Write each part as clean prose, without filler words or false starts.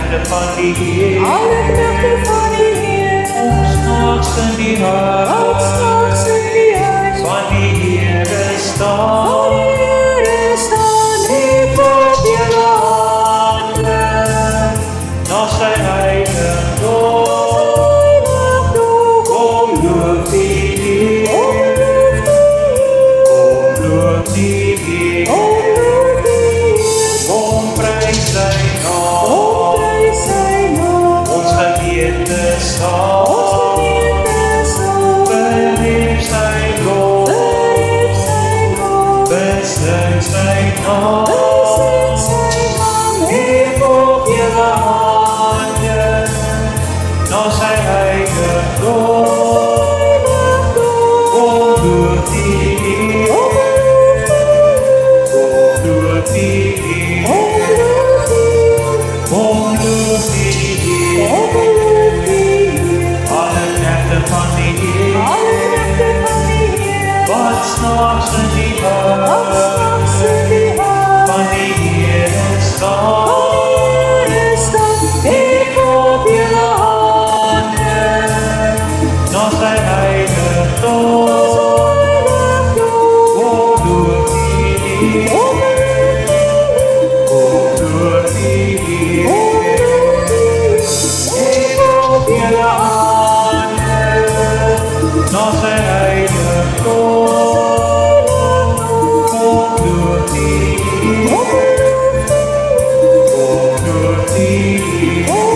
knechten van die Heer, alle knechten van die Heer, ons nachts in die huis, van die Heere staan, diep op julle handen, na sy heiligdom, kom loop die Heer, kom loop die Heer, kom prys sy naam, ons gemeente saam, beleef sy lof, besing sy naam, diep op julle handen, na sy heiligdom, kom loop die Heer, kom loop die Heer, kom loop die Heer, alle knechten van die Heer, wat s'nachts in die huis, van die Heere staan, diep op julle handen, na sy heiligdom, kom loop die Heer, kom loop die Heer, diep op julle handen, na sy heiligdom, kom loop die Heer, kom loop die Heer.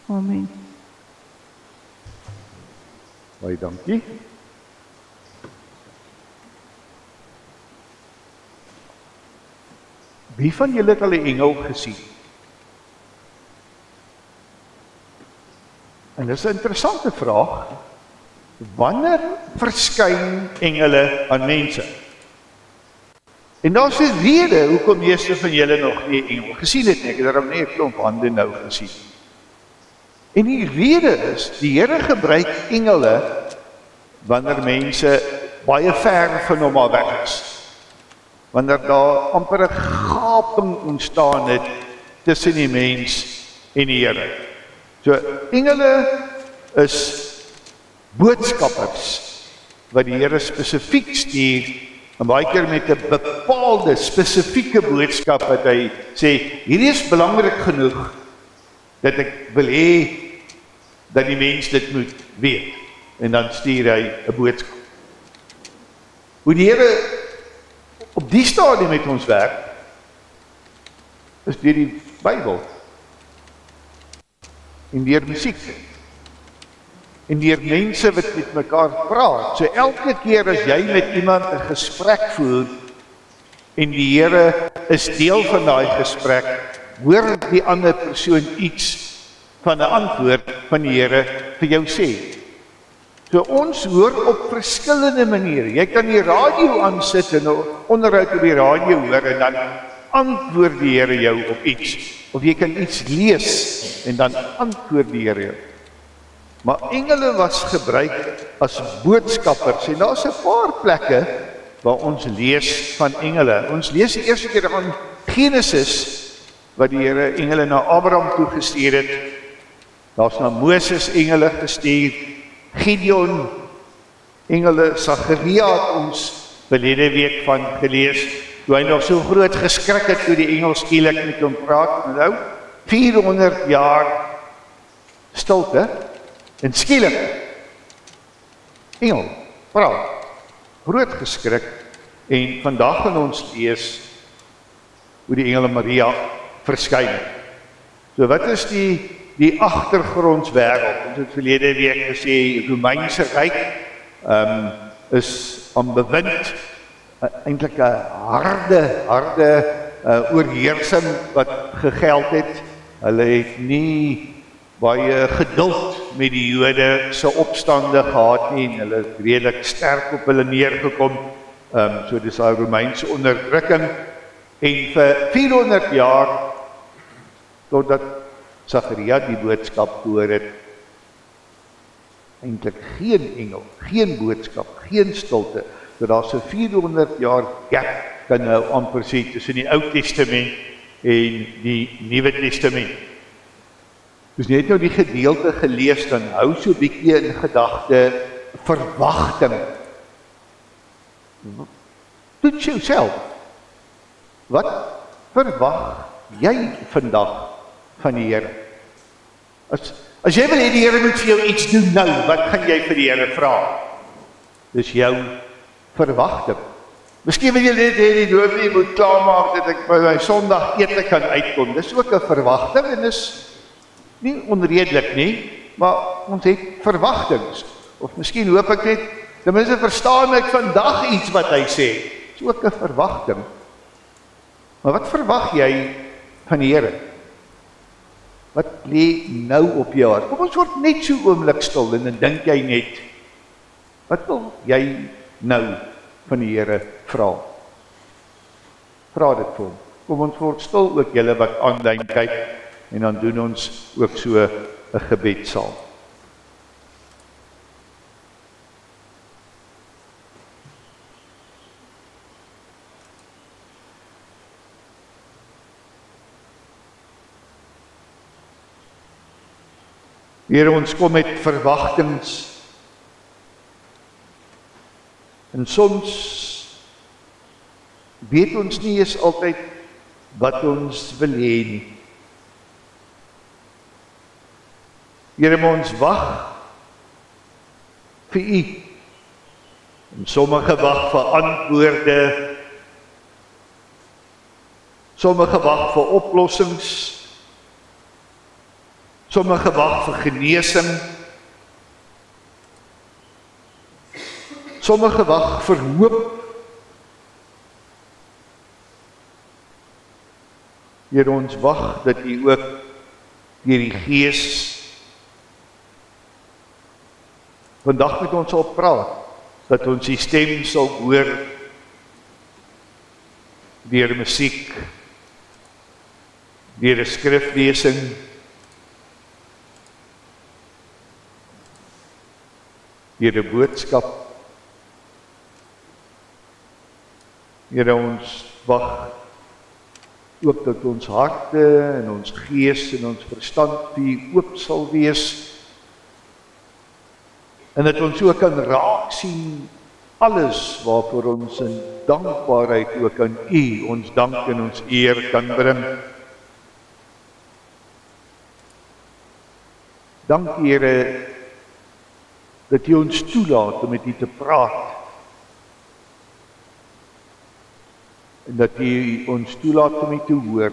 Amen. Baie dankie. Wie van julle het al 'n engel gesien? En dis 'n interessante vraag. Wanneer verskyn engele aan mense? En daar's 'n rede hoekom meeste van julle nog nie 'n engel gesien het nie. Ek het daarom net 'n klomp hande nou gesien. En die rede is, die Here gebruik engele wanneer mense baie ver van hom af weg is. Wanneer daar amper 'n gaping ontstaan het tussen die mens en die Here. So engele is boodskappers wat die Here spesifiek stuur, en baie keer met 'n bepaalde spesifieke boodskap wat hy sê, hierdie is belangrik genoeg dat ek wil hê dat die mens dit moet weet. En dan stuur hy 'n boodskap. Hoe die Here op die stadium met ons werk, is deur die Bybel. En deur musiek. En deur mense wat met mekaar praat. So elke keer as jy met iemand 'n gesprek voer, en die Here is deel van daai gesprek, hoor die ander persoon iets van 'n antwoord van die Here vir jou sê. So ons hoor op verskillende maniere. Jy kan die radio aansit en 'n onderhoud op die radio hoor en dan antwoord die Here jou op iets. Of jy kan iets lees en dan antwoord die Here jou. Maar engele was gebruik as boodskappers. En daar's 'n paar plekke waar ons lees van engele. Ons lees die eerste keer aan Genesis, wat die Here engele na Abraham toe gestuur het. Daar's na Moses engele gestuur, Gideon engele, Sagaria het ons verlede week van gelees, toe hy nog so groot geskrik het toe die engel skielik met hom praat. Nou 400 jaar stilte en skielik engel praat, groot geskrik. En vandag gaan ons lees hoe die engele Maria verskyn. So wat is die agtergrondswêreld? Ons het verlede week gesê, die Romeinse Ryk is aan bewind, eintlik 'n harde oorheersing wat gegeld het. Hulle het nie baie geduld met die Jode se opstande gehad nie, en hulle het redelik sterk op hulle neergekom. So dis daai Romeinse onderdrukking. En vir 400 jaar, totdat Sagaria die boodskap gehoor het, eintlik geen engel, geen boodskap, geen stilte. So daar's 'n 400 jaar gap, kan nou amper sê, tussen die Ou Testament en die Nuwe Testament. Dus net nou die gedeelte gelees, dan hou so 'n bietjie in gedagte verwagting. Toets jouself. Wat verwag jy vandag van die Here? As jy wil hê die Here moet vir jou iets doen nou, wat gaan jy vir die Here vra? Dis jou verwagting. Miskien wil jy net hê die dominee moet klaarmaak dat ek by my Sondag ete kan uitkom. Dis ook 'n verwagting en dis nie onredelik nie, maar ons het verwagtings. Of miskien hoop ek net, ten minste verstaan ek vandag iets wat hy sê. Dis ook 'n verwagting. Maar wat verwag jy van die Here? Wat lê nou op jou hart? Kom ons word net so oomblik stil en dan dink jy net, wat wil jy nou van die Here vra? Vra dit vir hom. Kom ons word stil ook julle wat aanlyn kyk, en dan doen ons ook so 'n gebedsaal. Here, ons kom met verwagtings. En soms weet ons nie eens altyd wat ons wil hê nie. Here, ons wag vir U. En sommige wag vir antwoorde, sommige wag vir oplossings, sommige wag vir genesing, sommige wag vir hoop. Here, ons wag dat U ook deur die Gees vandag met ons sal praat, dat ons die stem sal hoor deur musiek, deur 'n skriflesing, deur 'n boodskap. Here, ons wag ook dat ons harte en ons gees en ons verstand vir U oop sal wees, en dat ons ook kan raak sien alles waarvoor ons in dankbaarheid ook aan U ons dank en ons eer kan bring. Dank Here dat U ons toelaat om met U te praat, en dat U ons toelaat om U te hoor.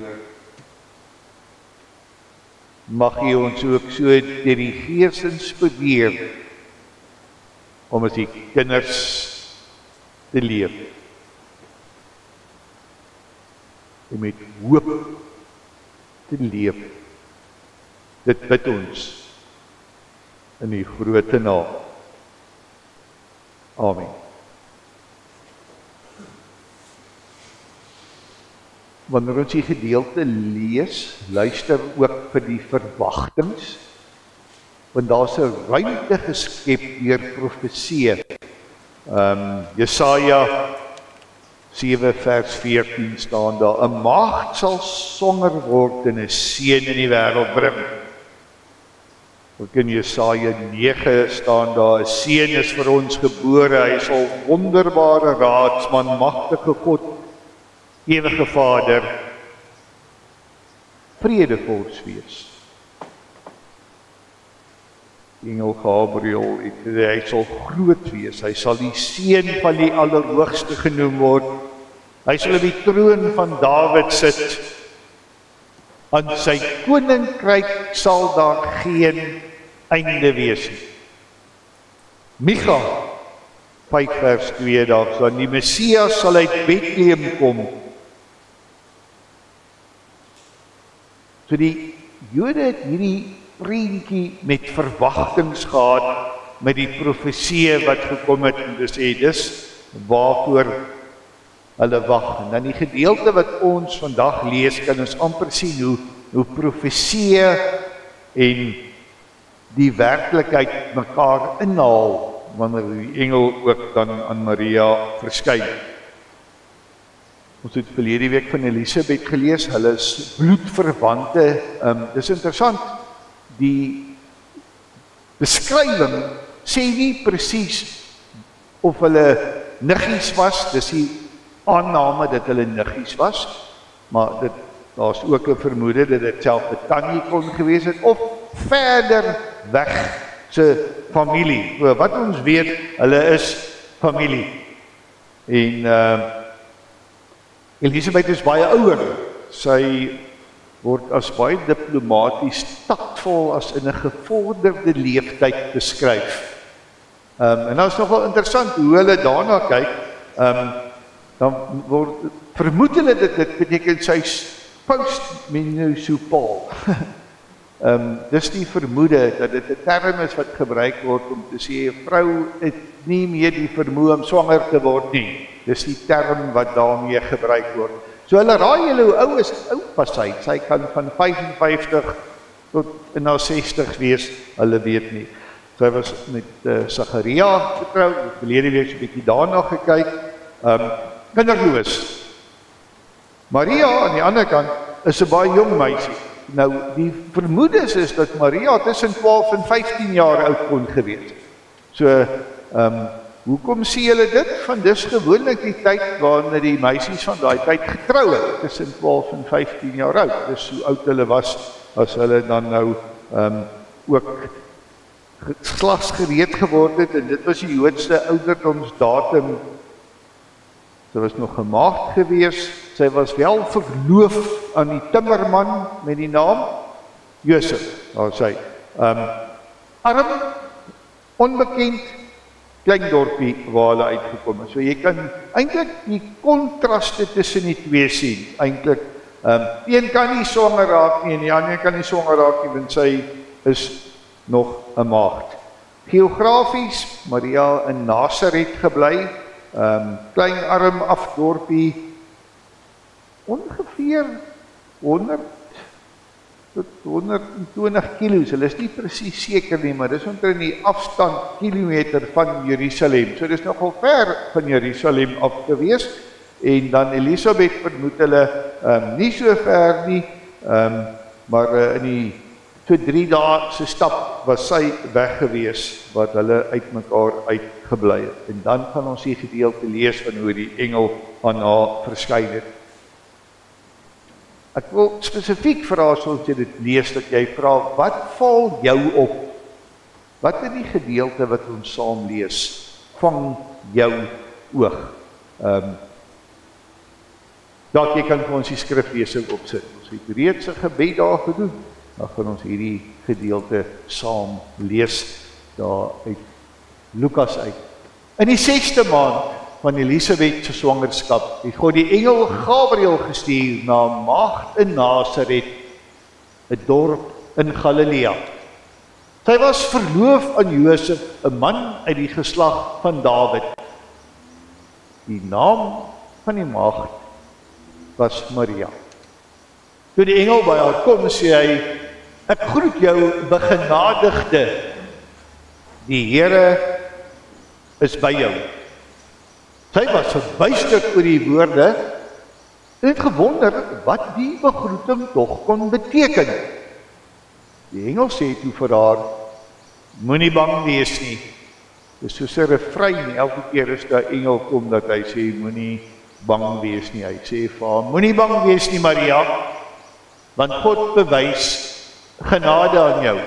Mag U ons ook so deur die Gees inspireer om as die kinders te leef. En met hoop te leef. Dit bid ons in die grote naam. Amen. Wanneer ons die gedeelte lees, luister ook vir die verwagtings, want daar's 'n ruimte geskep deur profeseë. Jesaja 7 vers 14 staan daar: 'n maagd sal swanger word en 'n seun in die wêreld bring. Ook in Jesaja 9 staan daar: 'n seun is vir ons gebore, hy sal wonderbare raadsman, magtige God, ewige Vader, vredevors wees. Engel Gabriel het gesê hy sal groot wees, hy sal die seun van die Allerhoogste genoem word. Hy sal op die troon van Dawid sit. Aan sy koninkryk sal daar geen einde wees nie. Micha 5 vers 2 daar staan: die Messias sal uit Bethlehem kom. So die Jode het hierdie prentjie met verwagtings gehad, met die profeseë wat gekom het, en dis waarvoor hulle wag. En dan die gedeelte wat ons vandag lees, kan ons amper sien hoe profeseë en die werklikheid mekaar inhaal, wanneer die engel ook dan aan Maria verskyn. Ons het verlede week van Elisabeth gelees, hulle is bloedverwante. Dis interessant, die beskrywing sê nie presies of hulle niggies was, dis die aanname dat hulle niggies was, maar daar's ook 'n vermoede dat dit self 'n tannie kon gewees het, of verder weg se familie. Wat ons weet, hulle is familie. En Elisabeth is baie ouer. Sy word as baie diplomaties taktvol as in 'n gevorderde leeftyd beskryf. En nou is nogal interessant hoe hulle daarna kyk. Dan word vermoed hulle dit beteken sy's post-menopausaal. Dis die vermoede dat dit 'n term is wat gebruik word om te sê 'n vrou het nie meer die vermoë om swanger te word nie. Dis die term wat daarmee gebruik word. So hulle raai julle hoe ou is oupa sy. Sy kan van 55 tot in haar 60 wees, hulle weet nie. Sy was met Sagaria getroud, verlede week 'n bietjie daarna gekyk. Kinderloos. Maria aan die ander kant is 'n baie jong meisie. Nou die vermoedes is dat Maria tussen 12 en 15 jaar oud kon gewees het. So hoekom sê julle dit? Van dis gewoonlik die tyd waarin die meisies van daai tyd getrou het, tussen 12 en 15 jaar oud. Dis hoe oud hulle was as hulle dan nou ook geslagsgereed geword het, en dit was die Joodse ouderdomsdatum. Sy was nog 'n maagd gewees, sy was wel verloof aan die timmerman met die naam Josef, daar sê, arm, onbekend, klein dorpie waar hulle uitgekom het. So jy kan eintlik die kontraste tussen die twee sien, eintlik, die een kan nie swanger raak nie, en die ander kan nie swanger raak nie, want sy is nog 'n maagd. Geografies, Maria in Nasaret gebly, klein arm afdorpie, ongeveer 100 tot 120 kilo's, hulle is nie presies seker nie, maar dis omtrent die afstand kilometer van Jerusalem, so dis nogal ver van Jerusalem af gewees, en dan Elisabeth vermoed hulle nie so ver nie, maar in die so 3 dae se stap was sy weg gewees, wat hulle uit mekaar uitgebly het. En dan gaan ons die gedeelte lees van hoe die engel aan haar verskyn het. Ek wil spesifiek vra, soos jy dit lees, dat jy vra, wat val jou op? Wat in die gedeelte wat ons saam lees, vang jou oog? Dat jy kan vir ons die skriflesing opsit. Ons het reeds 'n gebed daar gedoen. Dan gaan ons hierdie gedeelte saam lees daar uit Lukas uit. In die 6de maand van Elisabeth se swangerskap het God die engel Gabriël gestuur na 'n maagd in Nasaret, 'n dorp in Galilea. Sy was verloof aan Josef, 'n man uit die geslag van Dawid. Die naam van die maagd was Maria. Toe die engel by haar kom, sê hy, ek groet jou begenadigde, die Here is by jou. Sy was verbuisterd oor die woorde, en het gewonder wat die begroeting tog kon beteken. Die engel sê toe vir haar, moenie bang wees nie. Dis soos 'n refrein, elke keer as die engel kom, dat hy sê, moenie bang wees nie. Hy sê vir haar, moenie bang wees nie, Maria, want God bewys genade aan jou.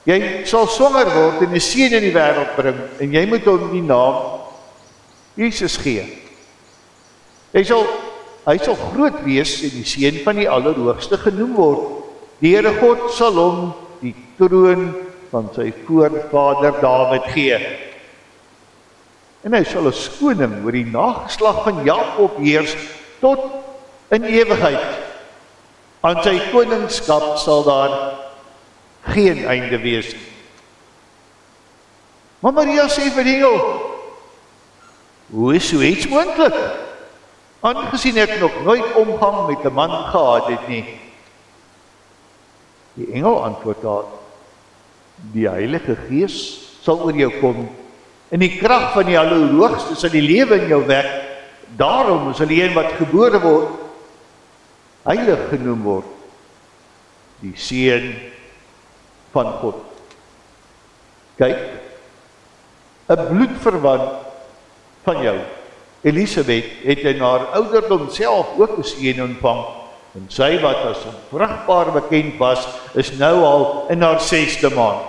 Jy sal swanger word en 'n seun in die wêreld bring, en jy moet hom die naam Jesus gee. Hy sal groot wees en die seun van die Allerhoogste genoem word. Die Here God sal hom die troon van sy voorvader Dawid gee. En hy sal as koning oor die nageslag van Jakob heers tot in ewigheid. Aan sy koningskap sal daar geen einde wees. Maar Maria sê vir die engel, hoe is so iets moontlik? Aangesien ek nog nooit omgang met 'n man gehad het nie. Die engel antwoord haar, die Heilige Gees sal oor jou kom, en die krag van die Allerhoogste sal die lewe in jou wek. Daarom sal die een wat gebore word, heilig genoem word, die seun van God. Kyk, 'n bloedverwant van jou, Elisabeth, het in haar ouderdom self ook 'n seun ontvang, en sy wat as onvrugbaar bekend was, is nou al in haar 6de maand.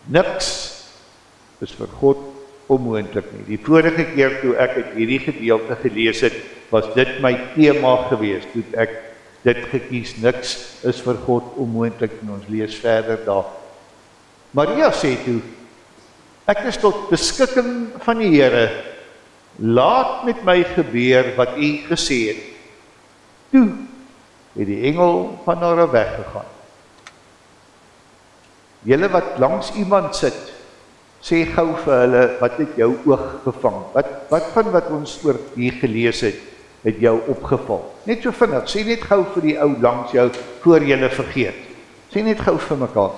Niks is vir God onmoontlik nie. Die vorige keer toe ek hierdie gedeelte gelees het, was dit my tema gewees, toe ek dit gekies, niks is vir God onmoontlik, en ons lees verder daar. Maria sê toe, ek is tot beskikking van die Here, laat met my gebeur wat u gesê het. Toe het die engel van haar weggegaan. Julle wat langs iemand sit, sê gou vir hulle, wat het jou oog gevang? Wat van wat ons oor hier gelees het jou opgeval? Net so vinnig, sê net gou vir die ou langs jou, voor julle vergeet. Sê net gou vir mekaar.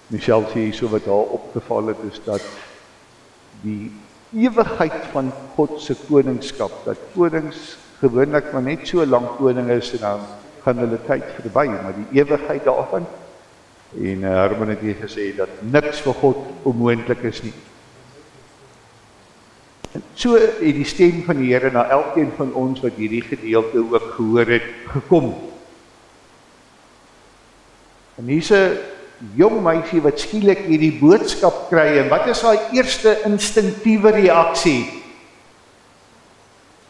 Michelle sê hierso wat haar opgeval het, is dat die ewigheid van God se koningskap, dat konings gewoonlik maar net so lank koning is en dan gaan hulle tyd verby, maar die ewigheid daarvan, en Herman het hier gesê dat niks vir God onmoontlik is nie. En so het die stem van die Here na elkeen van ons wat hierdie gedeelte ook gehoor het, gekom. En hier's 'n jong meisie wat skielik hierdie boodskap kry, en wat is haar eerste instinktiewe reaksie?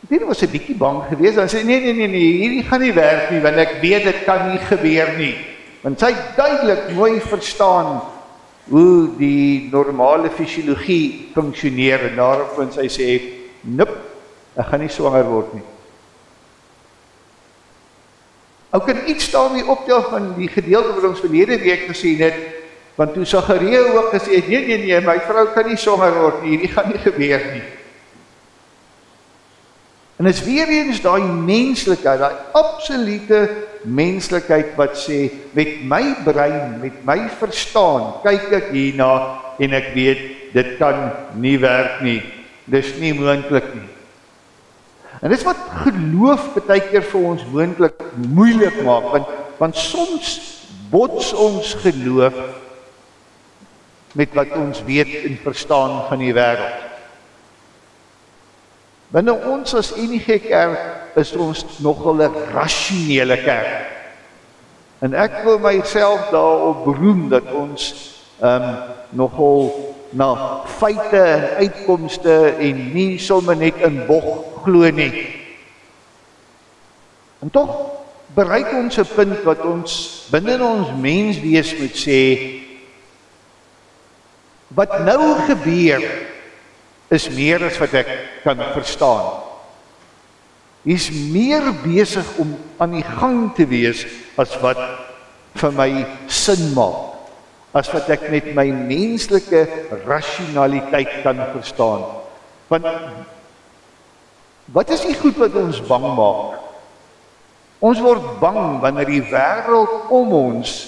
Dit was 'n bietjie bang geweest, en sê nee, hierdie gaan nie werk nie, want ek weet dit kan nie gebeur nie. Want sy het duidelik mooi verstaan hoe die normale fisiologie funksioneer, en daarop sy sê, nip, ek gaan nie swanger word nie. Ou kan iets daarmee optel van die gedeelte wat ons verlede week gesien het, want toe Sagaria ook gesê het, nee, my vrou kan nie swanger word nie, hierdie gaan nie gebeur nie. En is weer eens daai menslikheid, daai absolute menslikheid wat sê, met my brein, met my verstaan, kyk ek hierna, en ek weet, dit kan nie werk nie, dis nie moontlik nie. En dis wat geloof baie keer vir ons moontlik moeilik maak, want soms bots ons geloof met wat ons weet en verstaan van die wêreld. Binne ons as enige kerk is ons nogal 'n rasionele kerk. En ek wil myself daarop beroem dat ons nogal na feite en uitkomste en nie sommer net in bog glo nie. En tog bereik ons 'n punt wat ons binne ons menswees moet sê, wat nou gebeur is meer as wat ek kan verstaan. Is meer besig om aan die gang te wees as wat vir my sin maak, as wat ek met my menslike rasionaliteit kan verstaan. Want wat is die goed wat ons bang maak? Ons word bang wanneer die wêreld om ons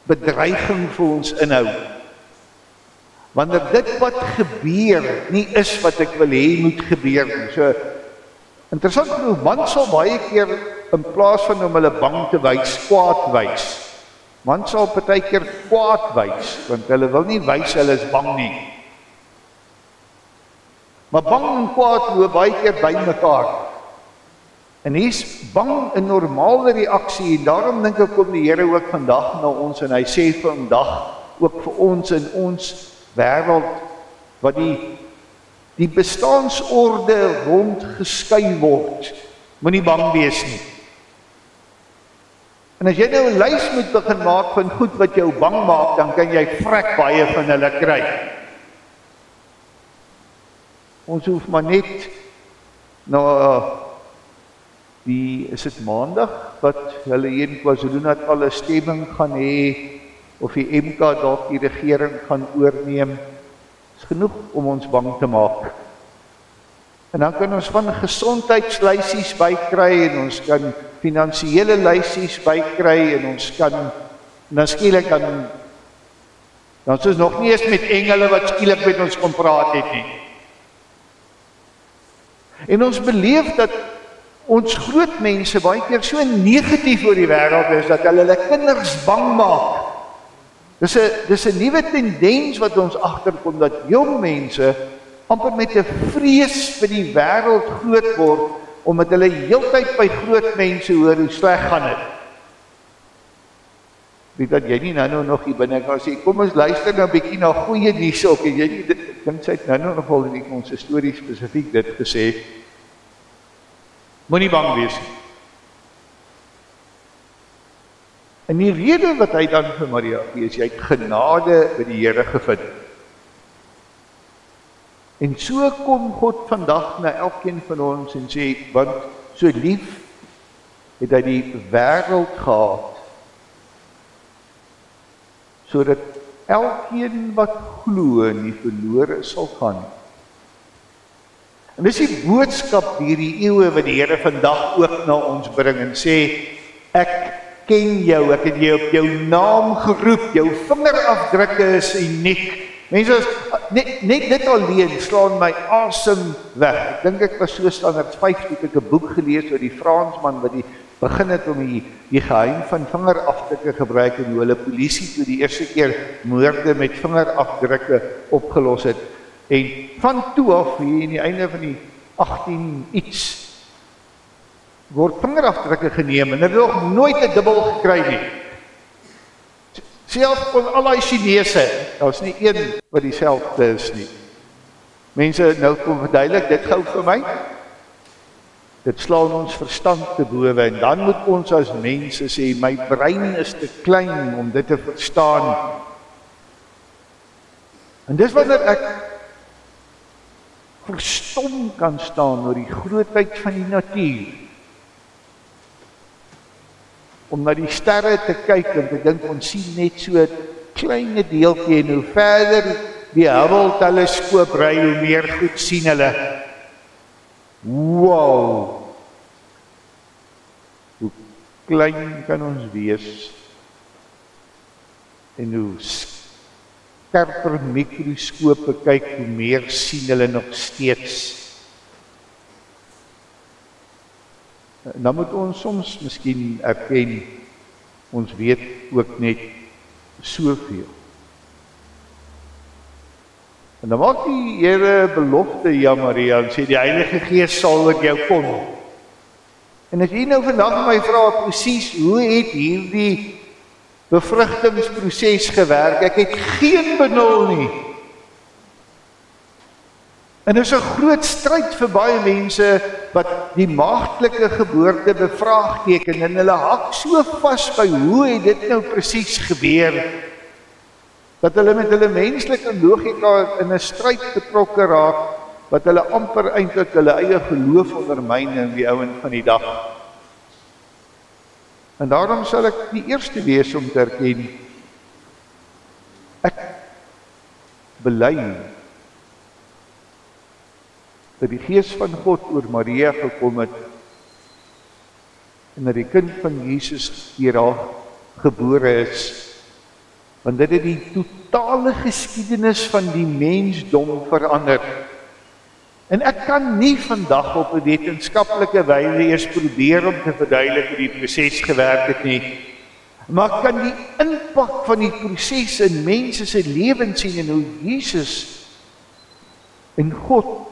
bedreiging vir ons inhou. Wanneer dit wat gebeur nie is wat ek wil hê moet gebeur nie. So interessant genoeg, man sal baie keer in plaas van om hulle bang te wys, kwaad wys. Man sal baie keer kwaad wys, want hulle wil nie wys hulle is bang nie. Maar bang en kwaad loop baie keer by mekaar. En hier's bang 'n normale reaksie, en daarom dink ek kom die Here ook vandag na ons, en hy sê vandag ook vir ons in ons wêreld, wat die bestaansorde rond geskei word, moenie bang wees nie. En as jy nou 'n lys moet begin maak van goed wat jou bang maak, dan kan jy vrek baie van hulle kry. Ons hoef maar net is dit maandag, wat hulle hier in KwaZulu-Natal 'n stemming gaan hê, of die MK dalk die regering gaan oorneem, is genoeg om ons bang te maak. En dan kan ons van gesondheidslysies bykry, en ons kan finansiële lysies bykry, en ons kan, dan skielik dan is ons nog nie eens met engele wat skielik met ons kom praat het nie. En ons beleef dat ons groot mense baie keer so negatief oor die wêreld is, dat hulle kinders bang maak. Dis 'n nuwe tendens wat ons agterkom, dat jong mense amper met 'n vrees vir die wêreld groot word, omdat hulle heeltyd by groot mense hoor hoe sleg gaan dit. Weet dat jy nie nou nog hier binne kan sê, kom ons luister nou 'n bietjie na goeie nuus ook, en jy dink sy het nou nogal in ons storie spesifiek dit gesê. Moenie bang wees nie. En die rede wat hy dan vir Maria gee, is jy het genade by die Here gevind. En so kom God vandag na elkeen van ons en sê, want so lief het hy die wêreld gehad, sodat elkeen wat glo nie verlore sal gaan. En dis die boodskap hierdie eeue wat die Here vandag ook na ons bring en sê, ek ken jou, ek het jou op jou naam geroep, jou vingerafdrukke is uniek. Mense, net dit alleen slaan my asem weg. Ek dink ek was so standaard 5 toe ek 'n boek gelees oor die Fransman wat die begin het om die geheim van vingerafdrukke gebruik en hoe hulle polisie toe die eerste keer moorde met vingerafdrukke opgelos het. En van toe af, hier in die einde van die 18 iets, word vingerafdrukke geneem en hulle het nog nooit 'n dubbel gekry nie. Selfs van al die Chinese, daar is nie een wat dieselfde is nie. Mense, nou kom verduidelik dit gou vir my. Dit slaan ons verstand te bowe en dan moet ons as mense sê, my brein is te klein om dit te verstaan. En dis wanneer ek verstom kan staan oor die grootheid van die natuur. Om na die sterre te kyk en te dink, ons sien net so 'n klein deeltjie en hoe verder die Hubble teleskoop ry, hoe meer goed sien hulle. Wow! Hoe klein kan ons wees en hoe skerper mikroskope kyk, hoe meer sien hulle nog steeds. En dan moet ons soms miskien erken, ons weet ook net soveel. En dan maak die Here belofte, ja Maria, en sê die Heilige Gees sal met jou kom. En as jy nou vandag my vra presies, hoe het hierdie bevrugtingsproses gewerk? Ek het geen benul nie. En dit is 'n groot stryd vir baie mense wat die maagdelike geboorte bevraagteken en hulle hak so vas by hoe het dit nou presies gebeur, dat hulle met hulle menslike logika in 'n stryd betrokke raak, wat hulle amper eintlik hulle eie geloof ondermyn in die ouen van die dag. En daarom sal ek die eerste wees om te erken, ek bely dat die Gees van God oor Maria gekom het en dat die kind van Jesus deur haar gebore is, want dit het die totale geskiedenis van die mensdom verander. En ek kan nie vandag op 'n wetenskaplike wyse eers probeer om te verduidelik hoe die proses gewerk het nie, maar ek kan die impak van die proses in mense se lewens sien en hoe Jesus en God,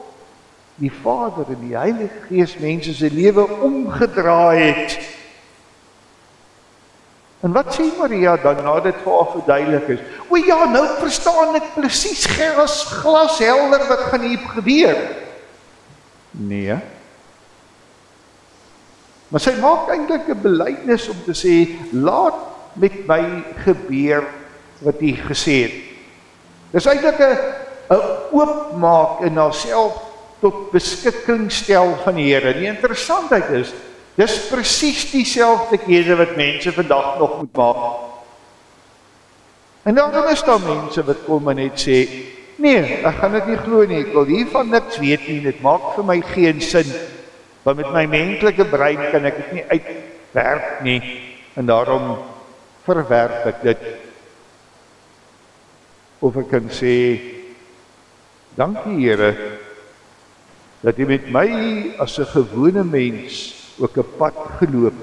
die Vader en die Heilige Gees mense se lewe omgedraai het. En wat sê Maria dan na dit vir haar verduidelik is? O ja, nou verstaan ek presies glashelder wat gaan hier gebeur. Nee. Maar sy maak eintlik 'n belydenis om te sê, laat met my gebeur wat hy gesê het. Dis eintlik 'n oopmaak in haarself tot beskikking stel van die Here. Die interessantheid is, dis presies dieselfde keuse wat mense vandag nog moet maak. En dan is daar mense wat kom en net sê, nee, ek gaan dit nie glo nie, ek wil hiervan niks weet nie, dit maak vir my geen sin, want met my menslike brein kan ek dit nie uitwerk nie, en daarom verwerp ek dit. Of ek kan sê, dankie Here, dat jy met my as 'n gewone mens ook 'n pad geloop.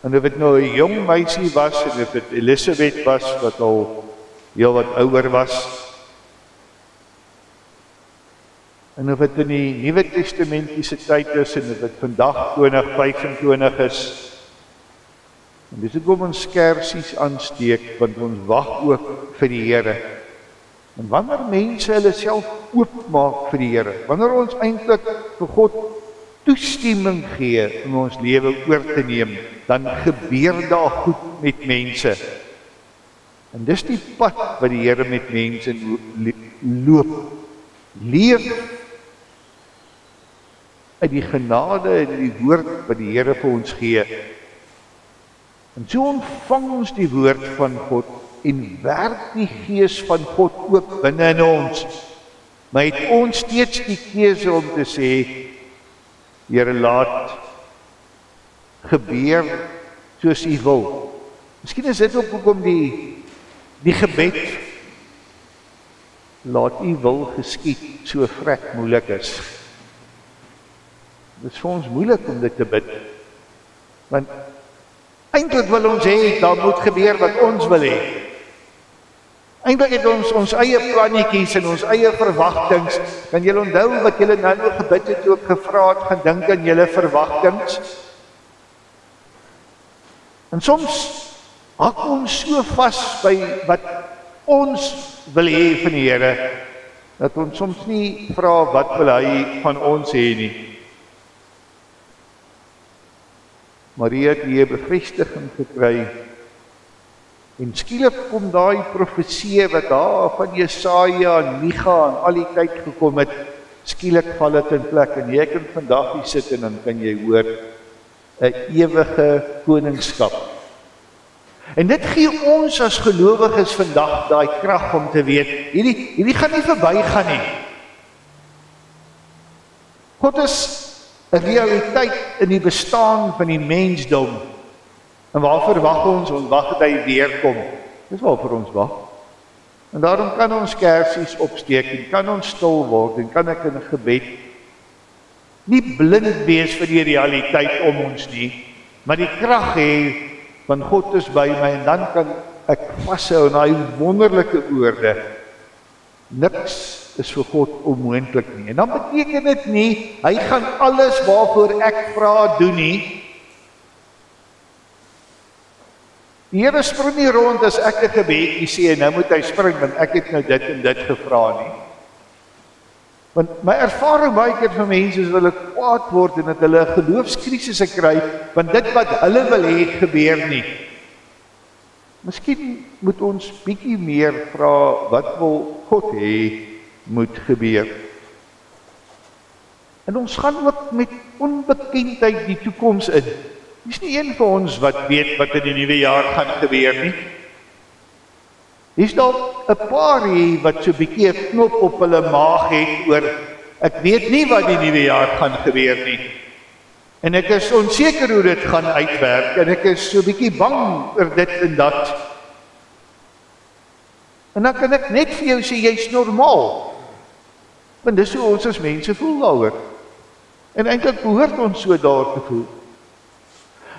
En of dit nou 'n jong meisie was en of dit Elisabeth was wat al heel wat ouer was. En of dit in die Nuwe Testamentiese tyd is en of dit vandag 2025 is. En dis hoekom ons skersies aansteek, want ons wag ook vir die Here. En wanneer mense hulle self oopmaak vir die Here, wanneer ons eintlik vir God toestemming gee om ons lewe oor te neem, dan gebeur daar goed met mense. En dis die pad wat die Here met mense loop. Leef uit die genade en die woord wat die Here vir ons gee. En so ontvang ons die woord van God en werk die Gees van God ook binne in ons. Maar het ons steeds die keuse om te sê, Here, laat gebeur soos U wil. Miskien is dit ook hoekom die gebed laat U wil geskied so vrek moeilik is. Dit is vir ons moeilik om dit te bid. Want eintlik wil ons hê, daar moet gebeur wat ons wil hê. Eintlik het ons eie plannetjies en ons eie verwagtings. Kan julle onthou wat julle nou gebid het, toe ek gevra het, gaan dink aan julle verwagtings? En soms hak ons so vas by wat ons wil hê van die Here, dat ons soms nie vra wat wil hy van ons hê nie. Maria het hier bevestiging gekry, en skielik kom daai profesie wat daar van Jesaja en Micha en al die tyd gekom het, skielik val dit in plek, en jy kan vandag hier sit en dan kan jy hoor, 'n ewige koningskap. En dit gee ons as gelowiges vandag daai krag om te weet, hierdie gaan nie verbygaan nie. God is 'n realiteit in die bestaan van die mensdom. En waarvoor wag ons? Ons wag dat hy weer kom. Dis waarvoor ons wag. En daarom kan ons kersies opsteek en kan ons stil word en kan ek in 'n gebed nie blind wees vir die realiteit om ons nie, maar die krag hê want God is by my, en dan kan ek vashou in daai wonderlike woorde. Niks is vir God onmoontlik nie. En dan beteken dit nie, hy gaan alles waarvoor ek vra doen nie. Die Here spring nie rond as ek 'n gebedjie sê, en nou moet hy spring, want ek het nou dit en dit gevra nie. Want my ervaring baie keer van mense is hulle kwaad word en dat hulle 'n geloofskrisis kry, want dit wat hulle wil hê gebeur nie. Miskien moet ons bietjie meer vra, wat wil God hê moet gebeur? En ons gaan ook met onbekendheid die toekoms in. Dis nie een van ons wat weet wat in die nuwe jaar gaan gebeur nie. Hier's dalk 'n paar hier wat so 'n bietjie 'n knop op hulle maag het oor, ek weet nie wat die nuwe jaar gaan gebeur nie. En ek is onseker hoe dit gaan uitwerk, en ek is so 'n bietjie bang oor dit en dat. En dan kan ek net vir jou sê, jy's normaal. Want dis hoe ons as mense voel daaroor. En eintlik behoort ons so daar te voel.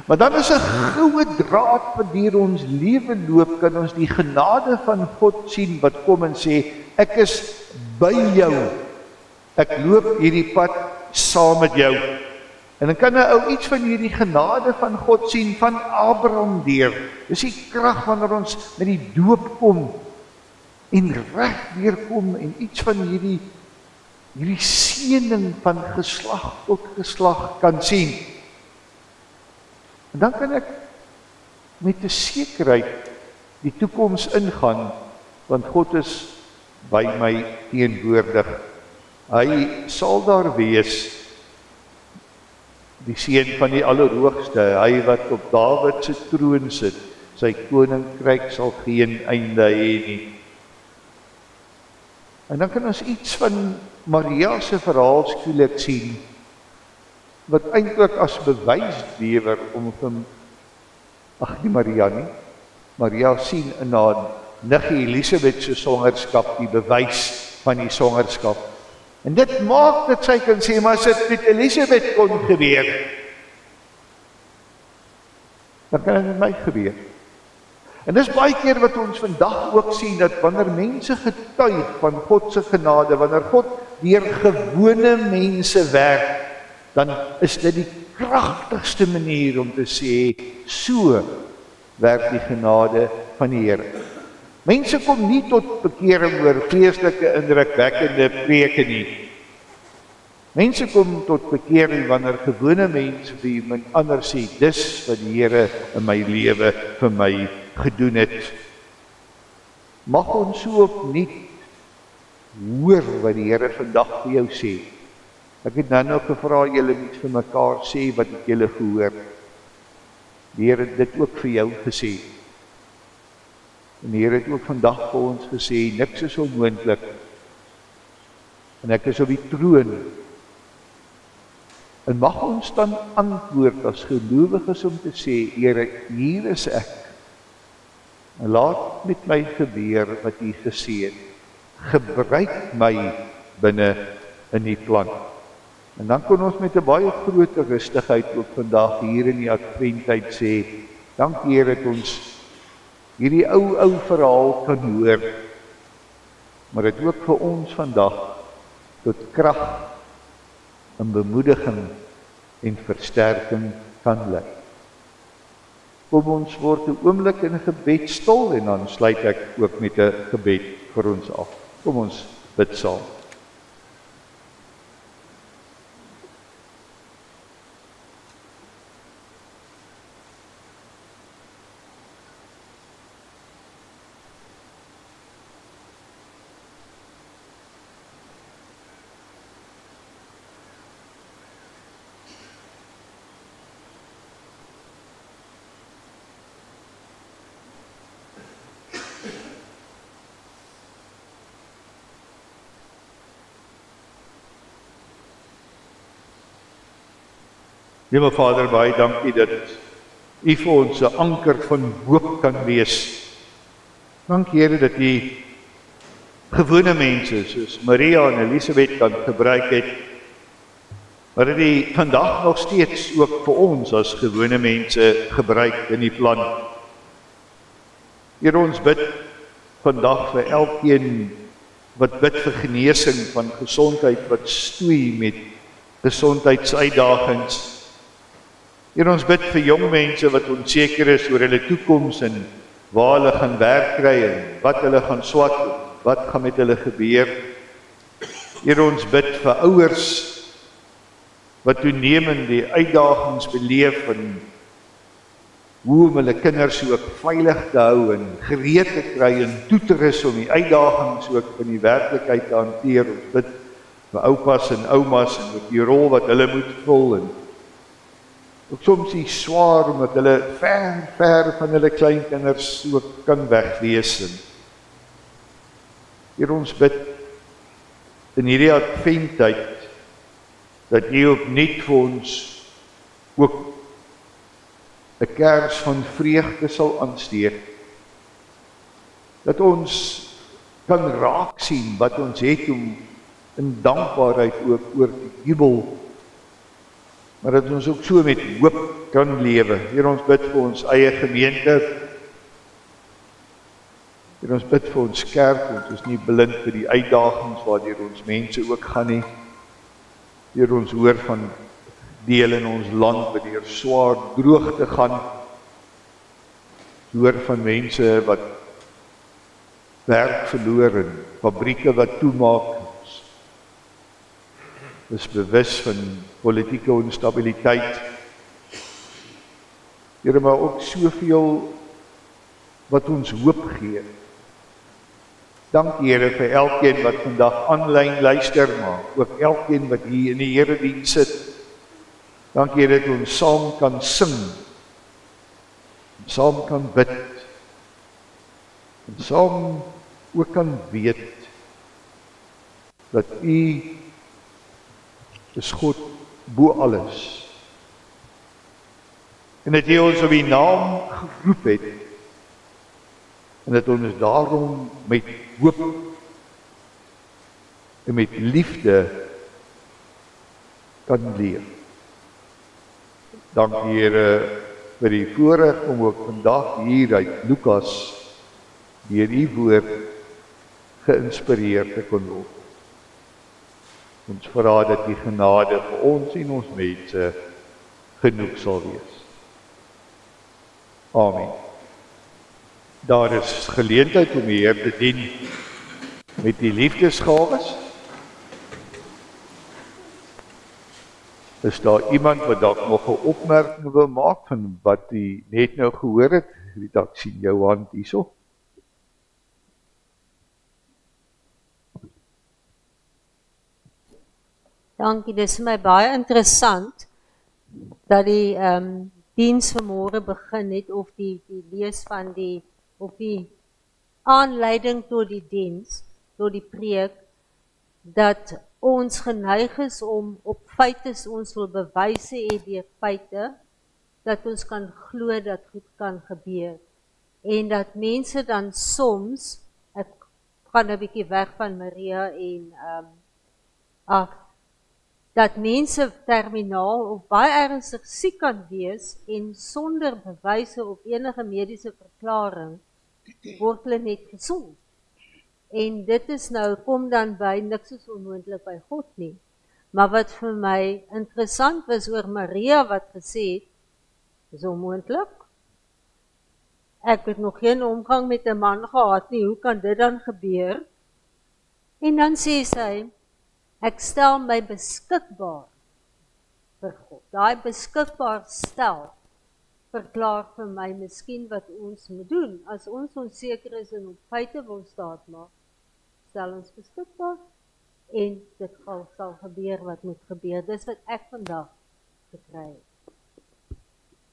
Maar dan is 'n goue draad wat deur ons lewe loop, kan ons die genade van God sien wat kom en sê, ek is by jou. Ek loop hierdie pad saam met jou. En dan kan 'n ou iets van hierdie genade van God sien van Abraham deur. Dis die krag wanneer ons met die doop kom en reg weer kom en iets van hierdie seëning van geslag tot geslag kan sien. En dan kan ek met 'n sekerheid die toekoms ingaan, want God is by my teenwoordig. Hy sal daar wees, die seun van die Allerhoogste, hy wat op Dawid se troon sit, sy koninkryk sal geen einde hê nie. En dan kan ons iets van Maria se verhaal skielik sien, wat eintlik as bewys lewer om van, nie Maria nie, Maria sien in haar niggie Elisabeth se swangerskap die bewys van die swangerskap. En dit maak dat sy kan sê, maar as dit met Elisabeth kon gebeur, dan kan dit met my gebeur. En dis baie keer wat ons vandag ook sien, dat wanneer mense getuig van God se genade, wanneer God deur gewone mense werk, dan is dit die kragtigste manier om te sê, so werk die genade van die Here. Mense kom nie tot bekering oor geestelike indrukwekkende preke nie. Mense kom tot bekering wanneer gewone mense vir iemand anders sê, dis wat die Here in my lewe vir my gedoen het. Mag ons so opnuut hoor wat die Here vandag vir jou sê. Ek het nou gevra, julle moet vir mekaar sê wat het julle gehoor. Die Here het dit ook vir jou gesê. En die Here het ook vandag vir ons gesê, niks is onmoontlik. En ek is op die troon. En mag ons dan antwoord as gelowiges om te sê, Here, hier is ek. En laat met my gebeur wat U gesê het. Gebruik my binne in die plan. En dan kon ons met 'n baie groot rustigheid ook vandag hier in die Adventtyd sê, dankie Here dat ons hierdie ou verhaal kan hoor, maar dit ook vir ons vandag tot krag en bemoediging en versterking kan lei. Kom ons word 'n oomblik in gebed stil en dan sluit ek ook met 'n gebed vir ons af. Kom ons bid saam. Liewe Vader, baie dankie dat U vir ons 'n anker van hoop kan wees. Dankie Here dat U gewone mense soos Maria en Elisabeth kan gebruik het, maar dat U vandag nog steeds ook vir ons as gewone mense gebruik in die plan. Here, ons bid vandag vir elkeen wat bid vir genesing van gesondheid, wat stoei met gesondheidsuitdagings. Here, ons bid vir jong mense wat onseker is oor hulle toekoms en waar hulle gaan werk kry en wat hulle gaan swat, wat gaan met hulle gebeur. Here, ons bid vir ouers wat toenemend die uitdagings beleef en hoe om hulle kinders ook veilig te hou en gereed te kry en toe te rus om die uitdagings ook in die werklikheid te hanteer. Ons bid vir oupas en oumas en die rol wat hulle moet vul en ook soms die swaar omdat hulle ver van hulle kleinkinders ook kan wegwees. Hier ons bid in hierdie Adventtyd dat U opnuut vir ons ook 'n kers van vreugde sal aansteek. Dat ons kan raak sien wat ons het om in dankbaarheid ook oor te jubel, maar dat ons ook so met hoop kan lewe. Here, ons bid vir ons eie gemeente. Here, ons bid vir ons kerk, ons is nie blind vir die uitdagings waardeur ons mense ook gaan nie. Here, ons hoor van dele in ons land wat deur swaar droogte gaan. Hoor van mense wat werk verloor en fabrieke wat toemaak. Is bewus van politieke onstabiliteit. Here, maar ook soveel wat ons hoop gee. Dankie Here vir elkeen wat vandag aanlyn luister, maar ook elkeen wat hier in die erediens sit. Dankie Here dat ons saam kan sing, saam kan bid, en saam ook kan weet dat U is God bo alles. En dat U ons op U naam geroep het, en dat ons daarom met hoop en met liefde kan leef. Dankie Here vir die voorreg om ook vandag hier uit Lukas deur U woord geïnspireer te kon word. Ons vra dat die genade vir ons en ons mense genoeg sal wees. Amen. Daar is geleentheid om die Heer te dien met die liefdesgawes. Is daar iemand wat dalk nog 'n opmerking wil maak van wat u net nou gehoor het? Ek sien jou hand hierso. Dankie, dit is vir my baie interessant dat die diens vanmôre begin het of die lees van die aanleiding tot die diens, tot die preek, dat ons geneig is om op feite, ons wil bewyse hê deur feite, dat ons kan glo dat goed kan gebeur. En dat mense dan soms, ek gaan 'n bietjie weg van Maria en af, dat mense terminaal of baie ernstig siek kan wees en sonder bewyse of enige mediese verklaring word hulle net gesond. En dit is nou, kom dan by, niks is onmoontlik by God nie. Maar wat vir my interessant was oor Maria wat gesê het, is onmoontlik. Ek het nog geen omgang met 'n man gehad nie, hoe kan dit dan gebeur? En dan sê sy, ek stel my beskikbaar vir God. Daai beskikbaar stel verklaar vir my miskien wat ons moet doen. As ons onseker is en op feite wil staatmaak, stel ons beskikbaar en dit sal gebeur wat moet gebeur. Dis wat ek vandag gekry het.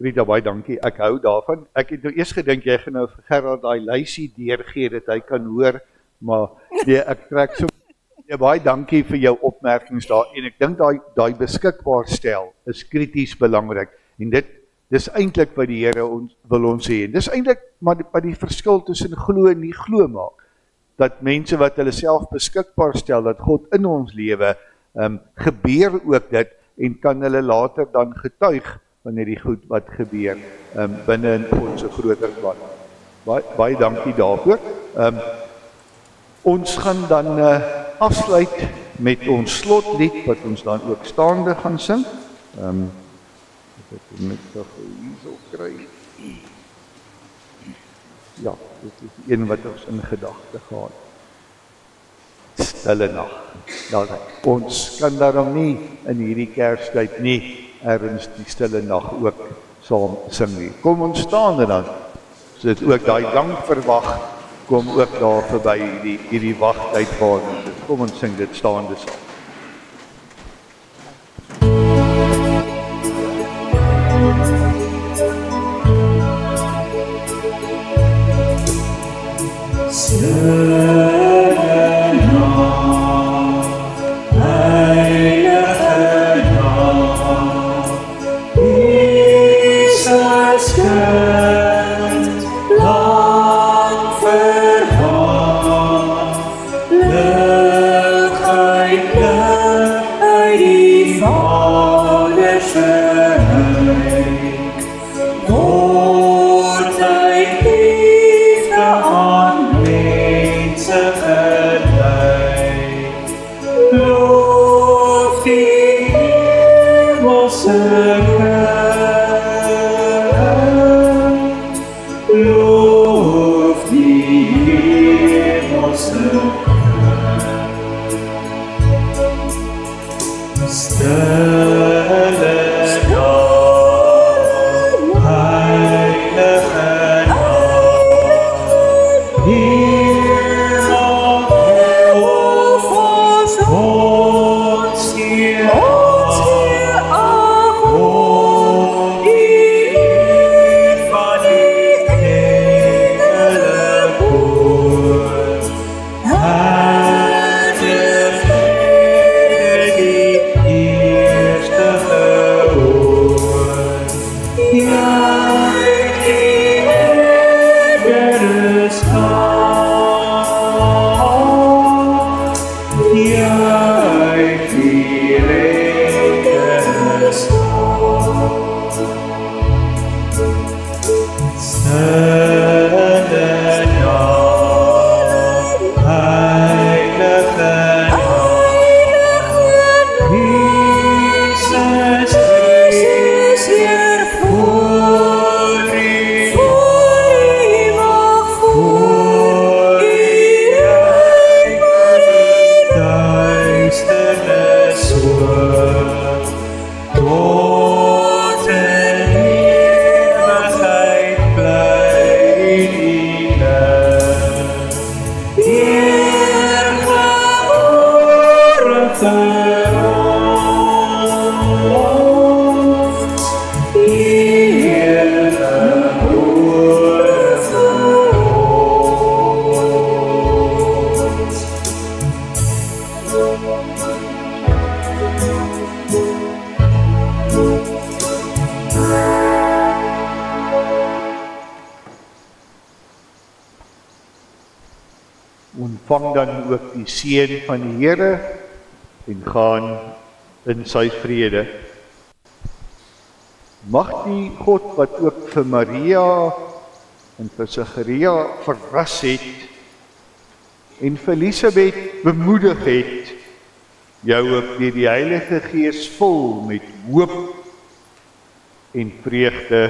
Rita, baie dankie. Ek hou daarvan. Ek het nou eers gedink jy gaan nou vir Gerard daai lysie deurgee dat hy kan hoor, maar nee, ek trek so. Ja, baie dankie vir jou opmerkings daar. En ek dink daai beskikbaar stel is krities belangrik. En dis eintlik wat die Here wil ons hê. En dis eintlik maar die verskil tussen glo en nie glo maak. Dat mense wat hulle self beskikbaar stel, dat God in ons lewe gebeur ook dit en kan hulle later dan getuig wanneer die goed wat gebeur binne in God se groter plan. Baie dankie daarvoor. Ons gaan dan afsluit met ons slotlied wat ons dan ook staande gaan sing. Ek moet nog hierso kry. Ja, dit is die een wat ons in gedagte gehad. Stille nag. Ons kan daarom nie in hierdie Kerstyd nie ergens die stille nag ook saam sing nie. Kom ons staan en dan, so dit ook daai lang verwag, kom ook daar verby hierdie wagtyd waar ons is. Kom ons sing dit staande saam. ontvang dan ook die seën van die Here en gaan in sy vrede. Mag die God wat ook vir Maria en vir Sagaria verras het en vir Elisabeth bemoedig het, jou ook deur die Heilige Gees vul met hoop en vreugde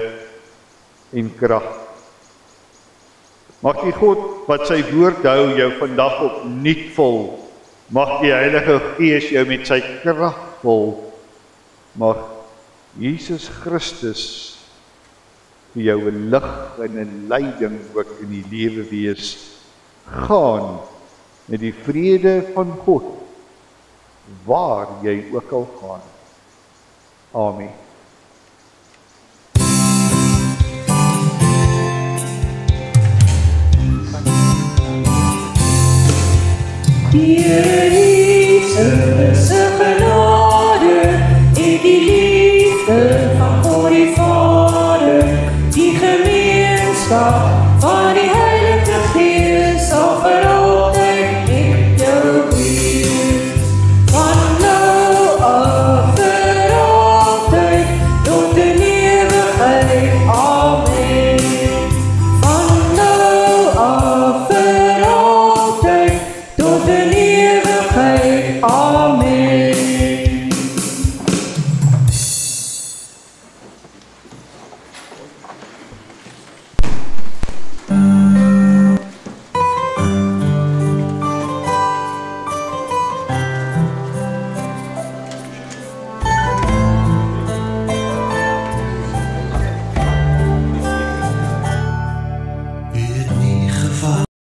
en krag. Mag die God wat sy woord hou jou vandag opnuut vul. Mag die Heilige Gees jou met sy krag vul. Mag Jesus Christus vir jou 'n lig en 'n leiding ook in die lewe wees. Gaan met die vrede van God waar jy ook al gaan. Amen. Here is